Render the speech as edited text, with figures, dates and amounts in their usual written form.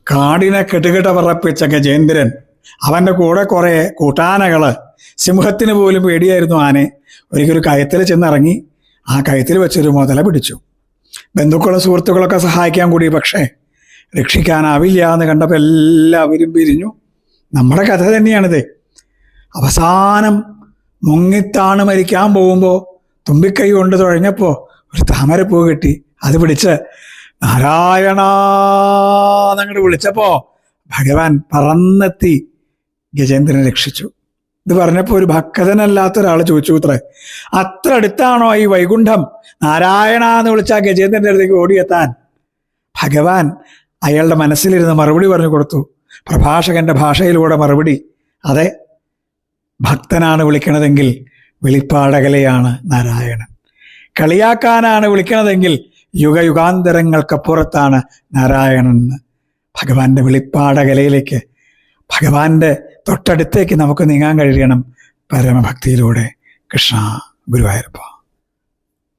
കാടിനെ കെട്ടുകെട്ട പറപ്പിച്ച ഗജേന്ദ്രൻ, അവൻ്റെ കൂടെ കുറേ കൂട്ടാനകള്. സിംഹത്തിന് പോലും പേടിയായിരുന്നു ആനെ. ഒരിക്കലൊരു കയത്തിൽ ചെന്നിറങ്ങി ആ കയത്തിൽ വെച്ചൊരു മുതല പിടിച്ചു. ബന്ധുക്കളും സുഹൃത്തുക്കളൊക്കെ സഹായിക്കാൻ കൂടി, പക്ഷേ രക്ഷിക്കാനാവില്ല എന്ന് കണ്ടപ്പോൾ എല്ലാവരും പിരിഞ്ഞു. നമ്മുടെ കഥ തന്നെയാണിത്. അവസാനം മുങ്ങിത്താണ് മരിക്കാൻ പോകുമ്പോൾ തുമ്പിക്കൈ കൊണ്ട് തുഴഞ്ഞപ്പോൾ ഒരു താമരപ്പൂ കിട്ടി. അത് പിടിച്ച് നാരായണ എന്നങ്ങോട്ട് വിളിച്ചപ്പോൾ ഭഗവാൻ പറന്നെത്തി ഗജേന്ദ്രനെ രക്ഷിച്ചു. ഇത് പറഞ്ഞപ്പോൾ ഒരു ഭക്തനല്ലാത്ത ഒരാൾ ചോദിച്ചു, അത്ര അടുത്താണോ ഈ വൈകുണ്ഠം? നാരായണ എന്ന് വിളിച്ചാൽ ഗജേന്ദ്രൻ്റെ അടുത്തേക്ക് ഓടിയെത്താൻ. ഭഗവാൻ അയാളുടെ മനസ്സിലിരുന്ന് മറുപടി പറഞ്ഞു കൊടുത്തു. പ്രഭാഷകന്റെ ഭാഷയിലൂടെ മറുപടി. അതെ, ഭക്തനാണ് വിളിക്കണതെങ്കിൽ വെളിപ്പാടകലെയാണ് നാരായണൻ. കളിയാക്കാനാണ് വിളിക്കണതെങ്കിൽ യുഗയുഗാന്തരങ്ങൾക്കപ്പുറത്താണ് നാരായണൻ. ഭഗവാന്റെ വെളിപ്പാടകലയിലേക്ക്, ഭഗവാന്റെ തൊട്ടടുത്തേക്ക് നമുക്ക് നീങ്ങാൻ കഴിയണം പരമഭക്തിയിലൂടെ. കൃഷ്ണ ഗുരുവായൂരപ്പ.